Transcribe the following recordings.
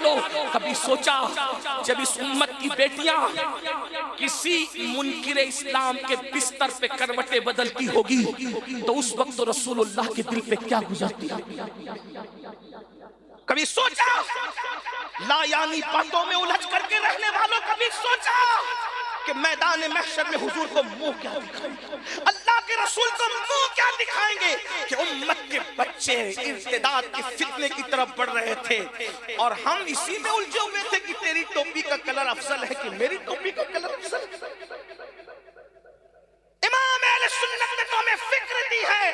والوں کبھی سوچا جب اس امت کی بیٹیاں کسی منکر اسلام کے بستر پہ کروٹیں بدلتی ہوگی تو اس وقت رسول اللہ کے دل پہ کیا گزرتی؟ کبھی سوچا لا یعنی باتوں میں الجھ کر کے رہنے والوں کبھی سوچا کہ میدان محشر میں حضور کو منہ کیا دکھائیں گے، اللہ کے رسول کو منہ کیا دکھائیں گے کہ امت کے بچے ارتداد کے فتنے کی طرف بڑھ رہے تھے اور ہم اسی میں الجھے ہوئے تھے کہ تیری ٹوپی کا کلر افضل ہے کہ میری ٹوپی کا کلر افضل ہے۔ امام اہل سنت نے تو ہمیں فکر دی ہے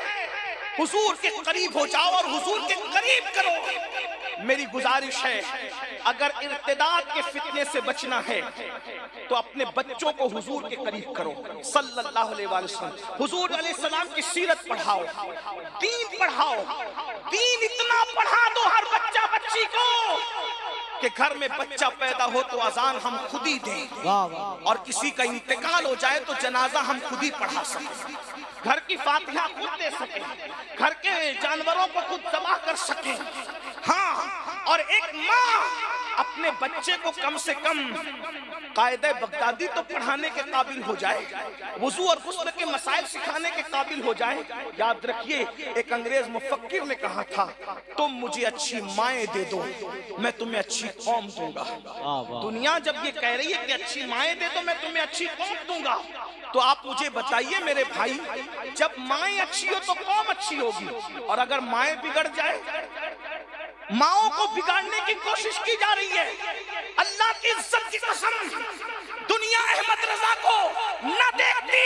حضور کے قریب ہو جاؤ اور حضور کے قریب کرو۔ میری گزارش ہے اگر ارتداد کے فتنے سے بچنا ہے تو اپنے بچوں کو حضور کے قریب کرو صلی اللہ علیہ وسلم، حضور علیہ السلام کی سیرت پڑھاؤ، دین پڑھاؤ، دین اتنا پڑھا دو ہر بچہ بچی کو کہ گھر میں بچہ پیدا ہو تو اذان ہم خود ہی دیں اور کسی کا انتقال ہو جائے تو جنازہ ہم خود ہی پڑھا سکیں، گھر کی فاتحہ خود دے سکیں، گھر کے جانوروں کو خود ذبح کر سکیں۔ ہاں، اور ایک ماں اپنے بچے کو کم سے کم قاعدہ بغدادی تو پڑھانے کے قابل ہو جائے، وضو اور غسل کے مسائل سکھانے کے قابل ہو جائے۔ یاد رکھیے ایک انگریز مفکر نے کہا تھا تم مجھے اچھی مائیں دے دو میں تمہیں اچھی قوم دوں گا۔ دنیا جب یہ کہہ رہی ہے کہ اچھی مائیں دے دو میں تمہیں اچھی قوم دوں گا تو آپ مجھے بتائیے میرے بھائی جب مائیں اچھی ہو تو قوم اچھی ہوگی، اور اگر مائیں بگڑ جائے، ماؤں کو بگاڑنے کی کوشش کی جا رہی ہے۔ اللہ کی عزت کی قسم دنیا احمد رضا کو نہ دیکھتی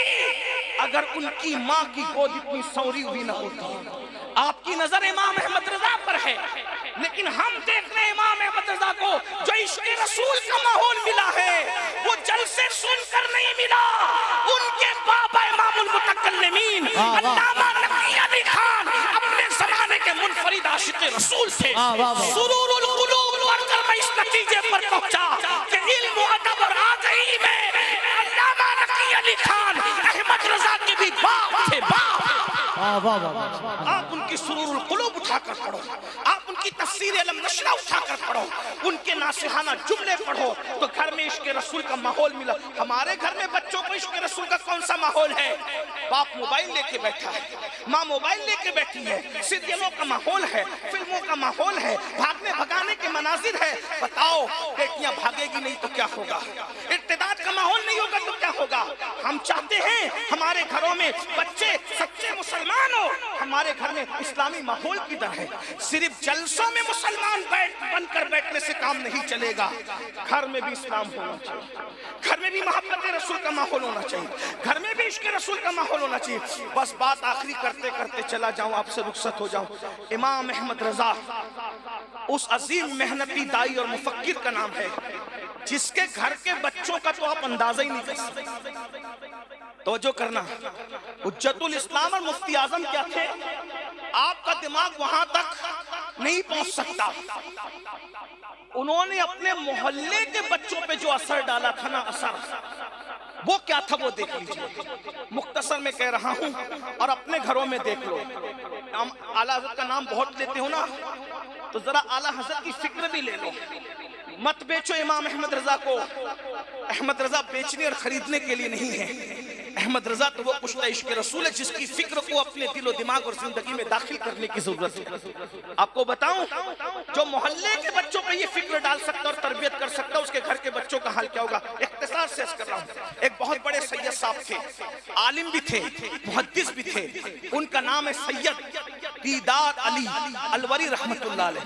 اگر ان کی ماں کی گود اتنی سوری ہوئی نہ ہوتی۔ آپ کی نظر امام احمد رضا پر ہے لیکن ہم دیکھ رہے ہیں امام احمد رضا کو جو عشق رسول کا ماحول ملا ہے وہ جلسے سن کر نہیں ملا، ان کے بابا امام المتکلمین علامہ نقی علی خان اپنے زمانے کے منفرد عاشق رسول تھے۔ سرور القلوب پڑھ کر میں اس نتیجے پر پہنچا کہ علم و ادب اور آگہی میں علامہ نقی علی خان احمد رضا کے بھی باپ تھے، باپ۔ آپ ان کی سرور القلوب اٹھا کر پڑھو، آپ ان کی تفسیر علم نشرہ اٹھا کر پڑھو، ان کے ناصحانہ جملے پڑھو تو گھر میں عشق رسول کا ماحول ملا۔ ہمارے گھر میں بچوں کو عشق رسول کا کون سا ماحول ہے؟ باپ موبائل لے کے بیٹھا ہے، ماں موبائل لے کے بیٹھی ہے، سیریلوں کا ماحول ہے، فلموں کا ماحول ہے، بھاگنے بھگانے کے مناظر ہے۔ بتاؤ بیٹیاں بھاگے گی نہیں تو کیا ہوگا؟ ارتداد کا ماحول نہیں ہوگا تو کیا ہوگا؟ ہم چاہتے ہیں ہمارے گھروں میں بچے سچے مسلمان ہو، ہمارے گھر میں اسلامی ماحول کدھر ہے؟ صرف جلسوں میں مسلمان بن کر بیٹھنے سے کام نہیں چلے گا، گھر میں بھی اسلام ہونا چاہیے، گھر میں بھی محبت رسول کا ماحول ہونا چاہیے، گھر میں بھی عشق رسول کا ماحول ہونا چاہیے۔ بس بات آخری کرتے کرتے چلا جاؤں، آپ سے رخصت ہو جاؤں۔ امام احمد رضا اس عظیم محنتی دائی اور مفکر کا نام ہے جس کے گھر کے بچوں کا تو آپ اندازہ ہی نہیں کر سکتے۔ توجہ کرنا، حجت الاسلام اور مفتی اعظم کیا تھے؟ آپ کا دماغ وہاں تک نہیں پہنچ سکتا۔ انہوں نے اپنے محلے کے بچوں پہ جو اثر ڈالا تھا نا، اثر وہ کیا تھا وہ دیکھ لیجیے۔ مختصر میں کہہ رہا ہوں اور اپنے گھروں میں دیکھ لو۔ ہم اعلیٰ حضرت کا نام بہت لیتے ہو نا تو ذرا اعلیٰ حضرت کی فکر بھی لے لو۔ مت بیچو امام احمد رضا کو، احمد رضا بیچنے اور خریدنے کے لیے نہیں ہے۔ احمد رضا تو وہ کشتہ عشق رسول ہے جس کی فکر کو اپنے دل و دماغ اور زندگی میں داخل کرنے کی ضرورت ہے۔ آپ کو بتاؤں جو محلے کے بچوں پہ یہ فکر ڈال سکتا اور تربیت کر سکتا اس کے گھر کے بچوں کا حال کیا ہوگا؟ اختصار سے عرض کر رہا ہوں۔ ایک بہت بڑے سید صاحب تھے، عالم بھی تھے، محدث بھی تھے، ان کا نام ہے سید دیدار علی الوری رحمت اللہ علیہ۔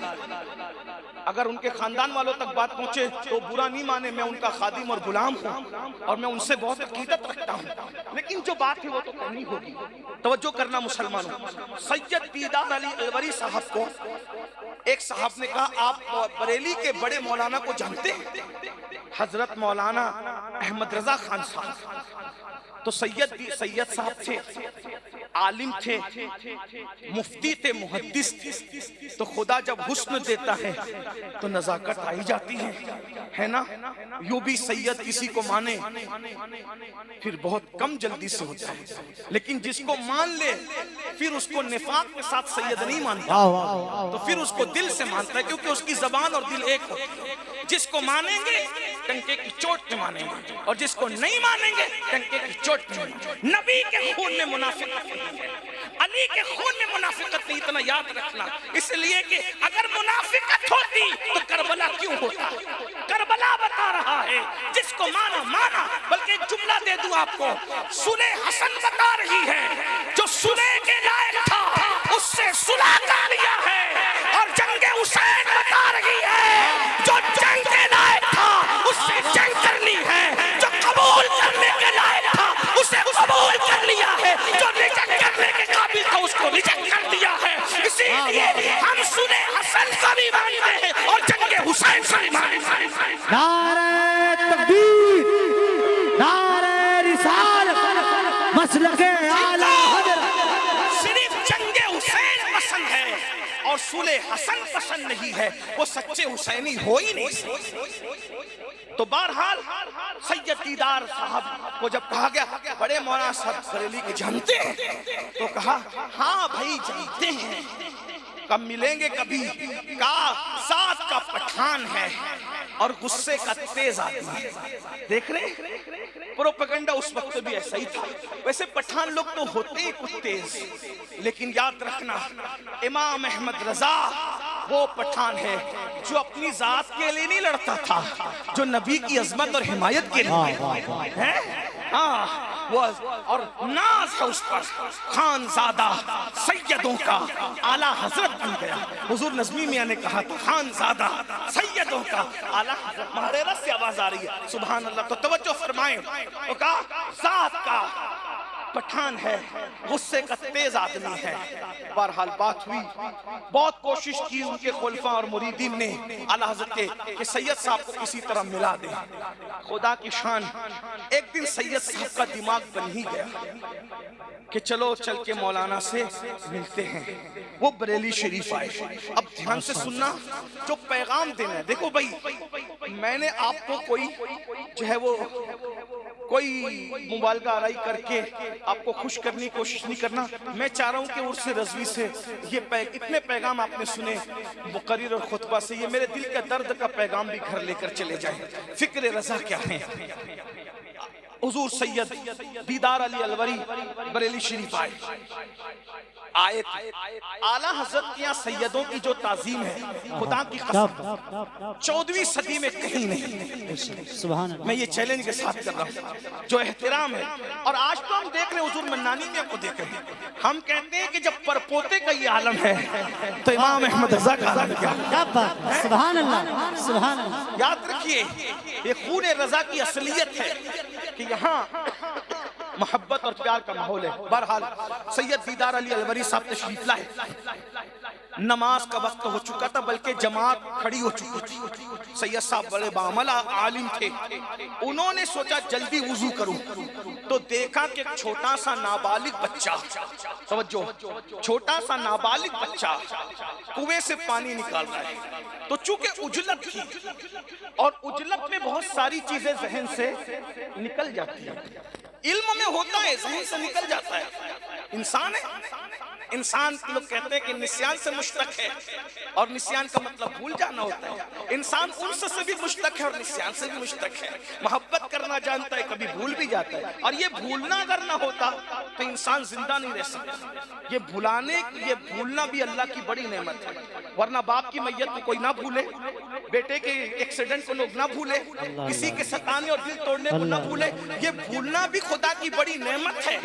اگر ان کے خاندان والوں تک بات پہنچے تو برا نہیں مانے، میں ان کا خادم اور غلام ہوں اور میں ان سے بہت عقیدت رکھتا ہوں، لیکن جو بات ہے وہ تو کرنی ہوگی۔ توجہ کرنا مسلمانوں، سید دیدار علی الوری صاحب کو ایک صاحب نے کہا آپ بریلی کے بڑے مولانا کو جانتے ہیں؟ حضرت مولانا احمد رضا خان صاحب۔ تو سید صاحب تھے، عالم تھے، مفتی تھے، محدث تھے، تو خدا جب حسن دیتا ہے تو نزاکت آئی جاتی ہے نا؟ یوں بھی سید کسی کو مانے پھر بہت کم جلدی سے ہوتا ہے، لیکن جس کو مان لے پھر اس کو نفاق کے ساتھ سید نہیں مانتا، تو پھر اس کو دل سے مانتا ہے، کیونکہ اس کی زبان اور دل ایک ہوتی ہے۔ جس کو مانیں گے ٹنکے کی چوٹ پہ مانیں گے، اور جس کو نہیں مانیں گے ٹنکے کی چوٹ پہ مانیں گے۔ نبی کے خون میں منافقت نہیں ہے، علی کے خون میں منافقت نہیں، اتنا یاد رکھنا، اس لیے کہ اگر منافقت ہوتی تو کربلا کیوں ہوتا؟ کربلا بتا رہا ہے جس کو مانا مانا۔ بلکہ ایک جملہ دے دوں آپ کو، صلح حسن بتا رہی ہے جو صلح کے لائق تھا اس سے صلح کر لیا ہے، اور جنگ حسین بتا رہی ہے جو جنگ کے لائق تھا اس سے جنگ کر لی ہے، جو قبول کرنے کے لائق تھا اسے قبول کر لیا ہے، جو ریجیکٹ کرنے کے قابل تھا اس کو ریجیکٹ کر دیا ہے۔ اسی لیے ہم صلح حسن کو بھی مانتے ہیں اور جنگ حسین کو بھی مانتے ہیں۔ نعرہ تکبیر، نعرہ رسالت، مسلک اعلیٰ حضرت۔ صرف جنگ حسین پسند ہے اور صلح حسن پسند نہیں ہے، وہ سچے حسینی ہو ہی نہیں سکتے۔ تو بہرحال سید دیدار صاحب کو جب کہا گیا بڑے مولانا صاحب بریلی کے جانتے ہیں، تو کہا ہاں بھائی جانتے ہیں، کب ملیں گے کبھی؟ کہا ساتھ کا پٹھان ہے اور غصے کا تیز آدمی ہے۔ دیکھ رہے پروپیگنڈا اس وقت بھی ایسا ہی تھا۔ ویسے پٹھان لوگ تو ہوتے ہی کچھ تیز، لیکن یاد رکھنا امام احمد رضا وہ پٹھان ہے جو اپنی ذات کے لیے نہیں لڑتا تھا، جو نبی کی عظمت اور حمایت کے لیے ہے۔ اور ناز ہے اس پر، خانزادہ سیدوں کا اعلیٰ حضرت بن گیا۔ حضور نظمی میاں نے کہا تھا خانزادہ سیدوں کا اعلیٰ حضرت۔ محررہ سے آواز آ رہی ہے، سبحان اللہ، تو توجہ فرمائیں۔ تو کہا ذات کا پٹھان ہے، غصے کا تیز آدمی ہے۔ بہرحال بات ہوئی، بہت کوشش کی ان کے خلفاء اور مریدین نے اعلیٰ حضرت کے کہ سید صاحب کو کسی طرح ملا دیں۔ خدا کی شان، ایک دن سید صاحب کا دماغ بن ہی گیا کہ چلو چل کے مولانا سے ملتے ہیں۔ وہ بریلی شریف آئے۔ اب دھیان سے سننا، جو پیغام دینا ہے، دیکھو بھائی میں نے آپ کو کوئی جو ہے وہ کوئی مبالغہ آرائی کر کے آپ کو خوش کرنے کی کوشش نہیں کرنا۔ میں چاہ رہا ہوں کہ عرس رضوی سے یہ اتنے پیغام آپ نے سنے مقرر اور خطبہ سے، یہ میرے دل کا درد کا پیغام بھی گھر لے کر چلے جائیں۔ فکر رضا کیا ہے؟ حضور سید دیدار علی الوری بریلی شریف آئے تھے۔ اعلیٰ حضرت کے یہاں سیدوں کی جو تعظیم ہے خدا کی قسم 14ویں صدی میں کہیں نہیں۔ سبحان اللہ، میں یہ چیلنج کے ساتھ کر رہا ہوں، جو احترام ہے۔ اور آج تو ہم دیکھ رہے ہیں، حضور منانی میاں کو دیکھ رہے ہیں، ہم کہتے ہیں کہ جب پرپوتے کا یہ عالم ہے تو امام احمد رضا کا عالم کیا؟ کیا بات ہے، سبحان اللہ، سبحان اللہ۔ یاد رکھیے یہ خون رضا کی اصلیت ہے کہ یہاں محبت اور پیار کا ماحول ہے۔ بہرحال سید دیدار علی الوری صاحب تشریف لائے۔ نماز کا وقت ہو چکا تھا، بلکہ جماعت کھڑی ہو چکی تھی۔ سید صاحب بڑے بعمل عالم تھے، انہوں نے سوچا جلدی وضو کروں، تو دیکھا کہ چھوٹا سا نابالغ بچہ، توجہ، چھوٹا سا نابالغ بچہ کنویں سے پانی نکال رہا ہے۔ تو چونکہ اجلت تھی، اور اجلت میں بہت ساری چیزیں ذہن سے نکل جاتی ہیں، علم میں ہوتا ہے ذہن سے نکل جاتا ہے، انسان ہے، انسان لوگ کہتے ہیں کہ نسیان سے مشتق ہے، اور نسیان کا مطلب بھول جانا ہوتا ہے۔ انسان انس سے بھی مشتق ہے اور نسیان سے بھی مشتق ہے، محبت کرنا جانتا ہے، کبھی بھول بھی جاتا ہے، اور یہ بھولنا اگر نہ ہوتا تو انسان زندہ نہیں رہ سکتا۔ یہ بھولنا بھی اللہ کی بڑی نعمت ہے، ورنہ باپ کی میت کو کوئی نہ بھولے، بیٹے کے ایکسیڈنٹ کو لوگ نہ بھولے، کسی کے ستانے اور دل توڑنے کو نہ بھولے، یہ بھولنا بھی خدا کی بڑی نعمت ہے۔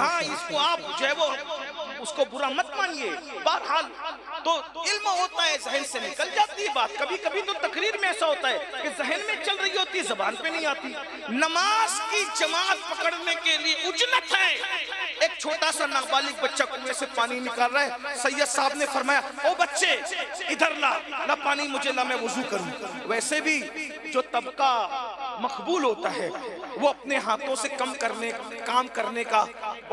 ہاں، اس کو آپ جو ہے وہ اس کو برا مت مانیے۔ بہرحال تو علم ہوتا ہے، ذہن سے نکل جاتی ہے بات۔ کبھی کبھی تو تقریر میں ایسا ہوتا ہے کہ ذہن میں چل رہی ہوتی، زبان پہ نہیں آتی۔ نماز کی جماعت پکڑنے کے لیے اجلت ہے، ایک چھوٹا سا نابالغ بچہ کنویں سے پانی نکال رہا ہے۔ سید صاحب نے فرمایا او بچے ادھر لا پانی مجھے لا، میں وضو کروں۔ ویسے بھی جو طبقہ مقبول ہوتا ہے وہ اپنے ہاتھوں سے کام کرنے کا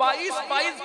22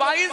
22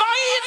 22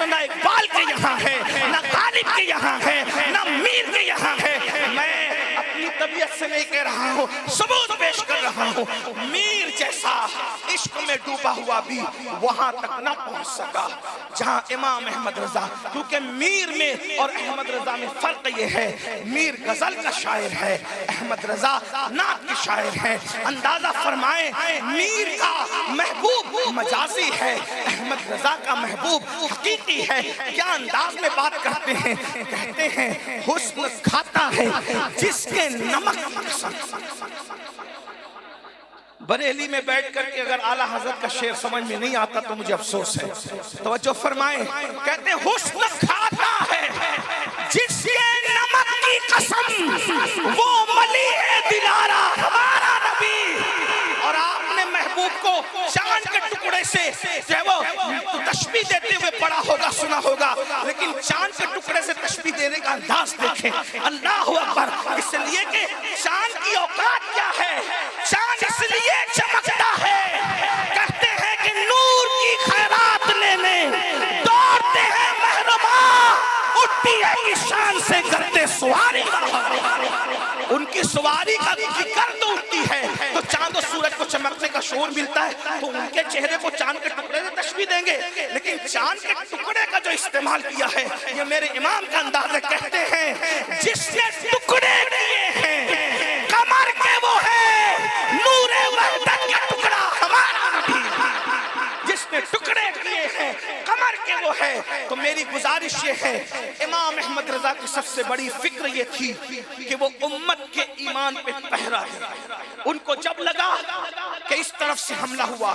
تو نہ اقبال کے یہاں ہے، نہ غالب کے یہاں ہے، نہ میر کے یہاں ہے. میں اپنی طبیعت سے نہیں کہہ رہا ہوں، ثبوت پیش کر رہا ہوں. میر جیسا عشق میں ڈوبا ہوا بھی وہاں تک نہ پہنچ سکا جہاں امام احمد رضا. کیونکہ میر میں اور احمد رضا میں فرق یہ ہے، میر غزل کا شاعر ہے، احمد رضا نعت کے شاعر ہے. اندازہ فرمائیں، میر کا محبوب مجازی ہے، احمد رضا کا محبوب حقیقی ہے. کیا انداز میں بات کرتے ہیں، کہتے ہیں حسن کھاتا ہے جس کے نمک پسند. بریلی میں بیٹھ کر کے اگر اعلیٰ حضرت کا شعر سمجھ میں نہیں آتا تو مجھے افسوس ہے. توجہ فرمائیں، کہتے ہیں حسن کھاتا ہے جس کے نمک کی قسم، وہ ملی ہے دلارا ہمارا نبی. اور آپ نے محبوب کو چاند کے ٹکڑے سے جو ہے وہ تشبیہ دیتے ہوئے پڑھا ہوگا، سنا ہوگا، لیکن چاند کے ٹکڑے سے تشبیہ دینے کا انداز دیکھیں. اللہ اکبر. اس لیے کہ چاند کی اوقات کیا ہے؟ چاند اس لیے چمکتا ہے، کہتے ہیں کہ نور کی خیرات لینے دوڑتے ہیں مہرباں، اٹھتی ہے کی شان سے کرتے سواری. ان کی سواری کا گرد اٹھتی ہے تو چاند و سورج کو چمکنے کا شعور ملتا ہے، تو ان کے چہرے کو چاند کے ٹکڑے سے تشبیہ دیں گے. لیکن چاند کے ٹکڑے کا جو استعمال کیا ہے یہ میرے امام کا انداز ہے. کہتے ہیں جس نے ٹکڑے کیے ہیں کمر کے وہ ہے نور وحدت کا ٹکڑا ہمارا نبی. جس نے ٹکڑے کیے ہیں کمر کے وہ ہے. تو میری گزارش یہ ہے، امام احمد رضا کی سب سے بڑی فکر یہ تھی کہ وہ امت کے ایمان پہ پہرا ہے. ان کو جب لگا کہ اس طرف سے حملہ ہوا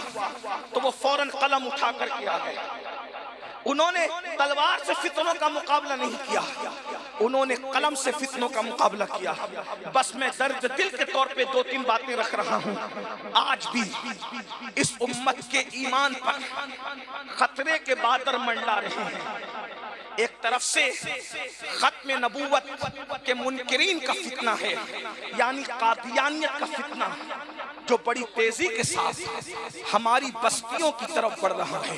تو وہ فوراً قلم اٹھا کر کے آ گئے. انہوں نے تلوار سے فتنوں کا مقابلہ نہیں کیا، انہوں نے قلم سے فتنوں کا مقابلہ کیا. بس میں درد دل کے طور پہ دو تین باتیں رکھ رہا ہوں. آج بھی اس امت کے ایمان پر خطرے کے بادر منڈلا رہے ہیں. ایک طرف سے ختم نبوت کے منکرین کا فتنہ ہے، یعنی قادیانیت کا فتنہ، جو بڑی تیزی کے ساتھ ہماری بستیوں کی طرف بڑھ رہا ہے.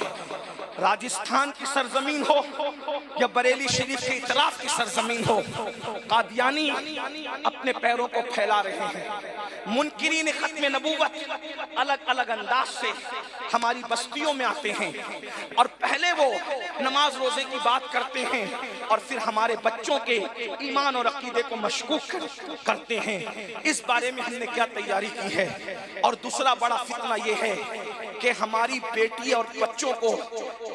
راجستھان کی سرزمین ہو یا بریلی شریف کے اطراف کی سرزمین ہو، قادیانی اپنے پیروں کو پھیلا رہے ہیں. منکرین ختم نبوت الگ الگ انداز سے ہماری بستیوں میں آتے ہیں اور پہلے وہ نماز روزے کی بات کرتے ہیں اور پھر ہمارے بچوں کے ایمان اور عقیدے کو مشکوک کرتے ہیں. اس بارے میں ہم نے کیا تیاری کی ہے؟ اور دوسرا بڑا فتنہ یہ ہے کہ ہماری بیٹی اور بچوں کو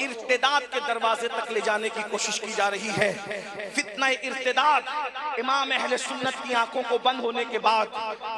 ارتداد کے دروازے تک لے جانے کی کوشش کی جا رہی ہے. فتنہ ارتداد امام اہل سنت کی آنکھوں کو بند ہونے کے بعد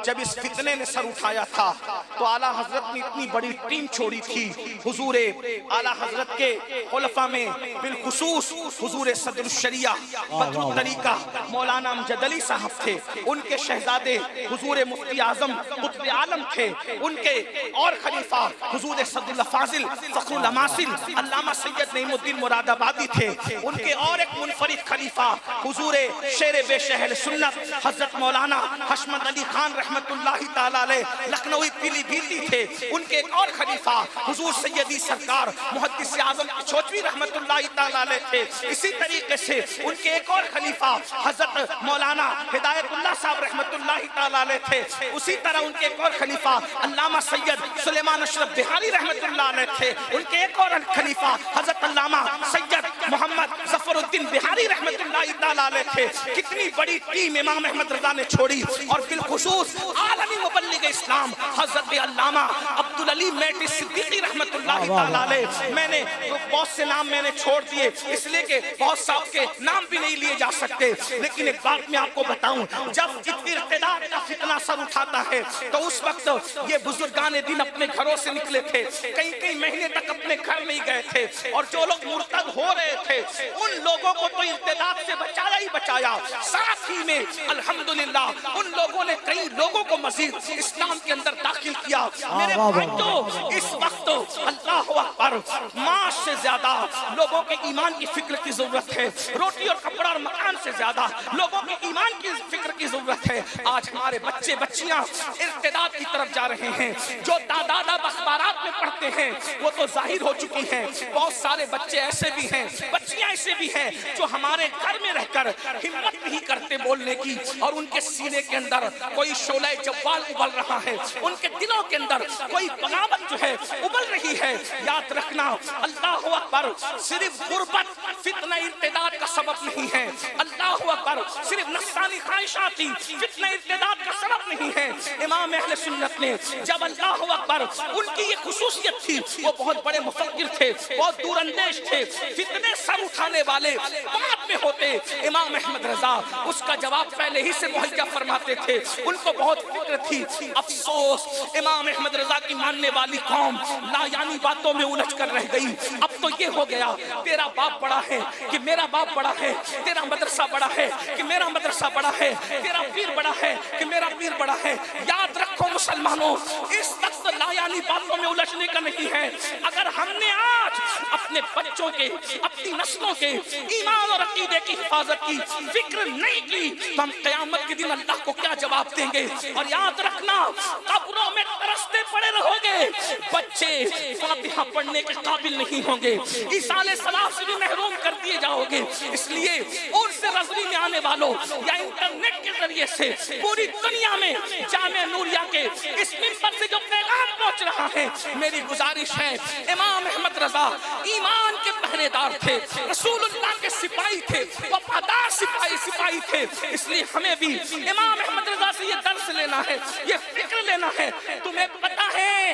جب اس فتنے نے سر اٹھایا تھا تو اعلیٰ حضرت نے اتنی بڑی ٹیم چھوڑی تھی. حضور اعلیٰ حضرت کے خلفاء میں بالخصوص حضور صدر الشریعہ بدر الطریقہ مولانا امجد علی صاحب تھے، ان کے شہزادے حضور مفتی اعظم قطب عالم تھے، ان کے اور خلیفہ حضور صدر الفاضل فخر الاماثل علامہ سید نعیم الدین مراد آبادی تھے، ان کے اور ایک منفرد خلیفہ حضور شیر بے شہر سنت حضرت مولانا حشمت علی خان رحمت اللہ تعالی علیہ لکھنوی پیلی بھیتی تھے، ان کے ایک اور خلیفہ حضور سیدی سرکار محدث اعظم چھوچوی رحمت اللہ تعالی علیہ تھے. اسی طریقے سے ان کے ایک اور خلیفہ حضرت مولانا ہدایت اللہ صاحب رحمت اللہ تعالی علیہ تھے. اسی طرح ان کے ایک اور خلیفہ علامہ سید سلیمان اشرف بہاری رحمت اللہ علیہ تھے. ان کے ایک اور خلیفہ حضرت علامہ سید محمد ظفر الدین بہاری رحمت اللہ تعالی علیہ تھے. کتنی بڑی ٹیم امام احمد رضا نے چھوڑی اور بالخصوص عالمی مبلغ اسلام حضرت علامہ عبدالعلی میٹی صدیقی رحمت اللہ تعالی علیہ. میں نے بہت سے نام میں نے چھوڑ دیے اس لیے کہ بہت صاحب کے نام بھی نہیں لیے جا سکتے، لیکن ایک بات میں آپ کو بتاؤں، جب ارتداد کا فتنہ سر اٹھاتا ہے تو اس وقت یہ بزرگان دین اپنے گھروں سے نکلے تھے، کئی مہینے تک اپنے گھر نہیں گئے تھے، اور جو لوگ مرتد ہو رہے تھے ان لوگوں کو تو ارتداد سے بچایا ہی بچایا، ساتھ ہی میں الحمدللہ ان لوگوں نے کئی لوگوں کو مزید اسلام کے اندر داخل کیا. میرے بھائیو، اس وقت دوستو اللہ اکبر، معاش سے زیادہ لوگوں کے ایمان کی فکر کی ضرورت ہے، روٹی اور کپڑا اور مکان سے زیادہ لوگوں کے ایمان کی فکر کی ضرورت ہے۔ آج ہمارے بچے بچیاں ارتداد کی طرف جا رہے ہیں، جو دادا اخبارات میں پڑھتے ہیں وہ تو ظاہر ہو چکی ہیں۔ بہت سارے بچے ایسے بھی ہیں، بچیاں ایسے بھی ہیں جو ہمارے گھر میں رہ کر ہمت نہیں کرتے بولنے کی، اور ان کے سینے کے اندر کوئی شعلہ جوال ابل رہا ہے، ان کے دلوں کے اندر کوئی بغاوت جو ہے ابل رہی ہے۔ یاد رکھنا اللہ اکبر، صرف غربت فتنہ ارتداد کا سبب نہیں ہے، اللہ اکبر صرف نفسانی خواہشاتی فتنہ ارتداد کا سبب نہیں ہے۔ امام اہل سنت نے جب اللہ اکبر، ان کی یہ خصوصیت تھی، وہ بہت بڑے مفکر تھے، بہت دور اندیش تھے، فتنے سر اٹھانے والے بعد میں ہوتے۔ امام احمد رضا اس کا جواب پہلے ہی سے مہیا فرماتے تھے، ان کو بہت فکر تھی۔ افسوس امام احمد رضا کی ماننے والی قوم لا یعنی باتوں میں الجھ کر رہ گئی۔ اب تو یہ ہو گیا، تیرا باپ بڑا ہے کہ میرا باپ بڑا ہے، تیرا مدرسہ بڑا ہے کہ میرا مدرسہ بڑا ہے، تیرا پیر بڑا ہے کہ میرا پیر بڑا ہے۔ یاد رکھو مسلمانوں، اس وقت لا یعنی باتوں میں الجھنے کا نہیں ہے۔ اگر ہم نے آج اپنے بچوں کے، اپنی نسلوں کے ایمان اور عقیدے کی حفاظت کی فکر نہیں کی تو ہم قیامت کے دن اللہ کو کیا جواب دیں گے؟ اور یاد رکھنا، قبروں میں ترستے پڑے رہو گے، بچے فاتحہ پڑھنے کے قابل نہیں ہوں گے، ایصال ثواب سے بھی محروم کر دیے جاؤ گے۔ اس لیے اور سے رضوی میں آنے والوں یا انٹرنیٹ کے ذریعے سے پوری دنیا میں جامعہ نوریہ کے اس منبر سے جو پیغام پہنچ رہا ہے، میری گزارش ہے، امام احمد رضا ایمان کے پہرے دار تھے، رسول اللہ کے سپاہی تھے، وفادار سپاہی تھے۔ اس لیے ہمیں بھی امام احمد رضا سے یہ درس لینا ہے، یہ فکر لینا ہے۔ تمہیں پتہ ہے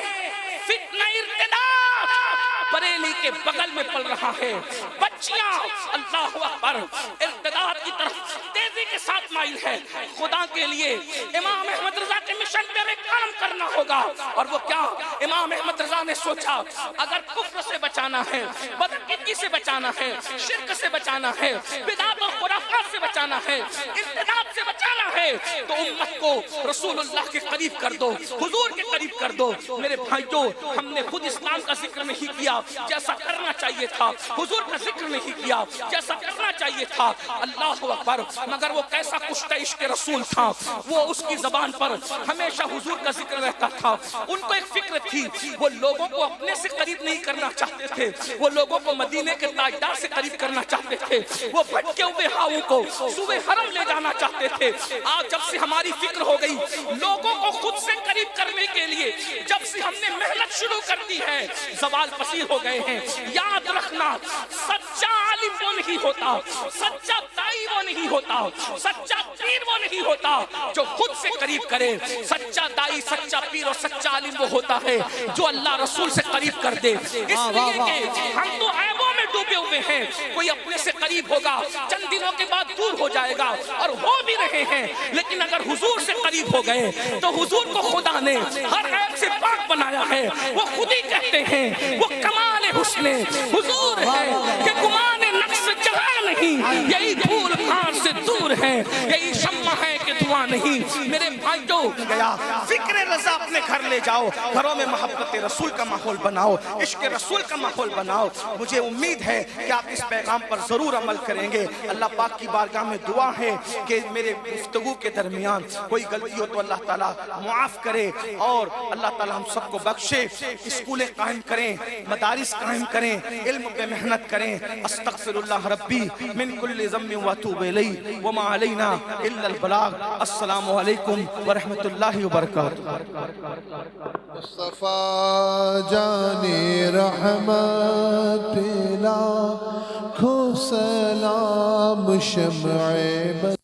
فتنہ ارتداد بریلی کے بغل میں پل رہا ہے، بچیاں اللہ اکبر ارتداد کی طرف تیزی کے ساتھ مائل ہے۔ خدا کے لیے امام احمد رضا کے مشن پہ ہمیں کام کرنا ہوگا، اور وہ کیا؟ امام احمد رضا نے سوچا اگر کفر سے بچانا ہے، بدعقیدگی سے بچانا ہے، شرک سے بچانا ہے، بدعت اور خرافات سے بچانا ہے، ارتداد سے بچانا ہے، تو امت کو رسول اللہ کے قریب کر دو، حضور کے قریب کر دو۔ میرے بھائیوں، ہم نے خود اسلام کا ذکر نہیں کیا جیسا کرنا چاہیے تھا، حضور کا ذکر نہیں کیا جیسا کرنا چاہیے تھا، اللہ اکبر، مگر وہ کیسا کشتہ عشق رسول تھا، وہ اس کی زبان پر ہمیشہ حضور کا ذکر رہتا تھا۔ ان کو ایک فکر تھی، وہ لوگوں کو اپنے سے قریب نہیں کرنا چاہتے تھے، وہ لوگوں کو مدینے کے تاجدار سے قریب کرنا چاہتے تھے، وہ بھٹکے ہوئے ہاؤں کو صوبے حرم لے جانا چاہتے تھے۔ آج جب سے ہماری فکر ہو گئی لوگوں کو خود سے قریب کرنے کے لیے، جب سے ہم نے محنت شروع کر دی ہے، زوال پذیر ہو گئے ہیں۔ یاد رکھنا، سچا عالم وہ نہیں ہوتا، سچا دائی وہ نہیں ہوتا، سچا پیر وہ نہیں ہوتا جو خود سے قریب کرے۔ سچا دائی، سچا پیر اور سچا عالم وہ ہوتا ہے جو اللہ رسول سے قریب کر دے۔ اس لیے کہ ہم تو عیبوں میں ڈوبے ہوئے ہیں، کوئی اپنے سے قریب ہوگا چند دنوں کے بعد دور ہو جائے گا، اور ہو بھی رہے ہیں، لیکن اگر حضور سے قریب ہو گئے تو حضور کو خدا نے ہر عیب سے پاک بنایا ہے۔ وہ خود ہی کہتے ہیں وہ کمال حسن حضور ہے کہ گمان نقص جہاں نہیں، یہی دھول خان سے دور ہے، یہی شمع ہے کہ دھواں نہیں۔ میرے بھائیوں، گیا فکر رضا اپنے گھر لے جاؤ، گھروں میں محبت رسول کا ماحول بناؤ، عشق رسول کا ماحول بناؤ۔ مجھے امید ہے کہ آپ اس پیغام پر ضرور عمل کریں گے۔ اللہ پاک کی بارگاہ میں دعا ہے کہ میرے گفتگو کے درمیان کوئی غلطی ہو تو اللہ تعالیٰ معاف کرے، اور اللہ تعالیٰ ہم سب کو بخشے۔ اسکولیں قائم کریں، مدارس قائم کریں، علم پہ محنت کریں۔ استغفر اللہ ربی من کل ذنب واتوب الیہ وما علینا الا البلاغ۔ السلام علیکم ورحمۃ اللہ وبرکاتہ۔ مصطفیٰ جانی رحمت لاکھوں سلام، شمع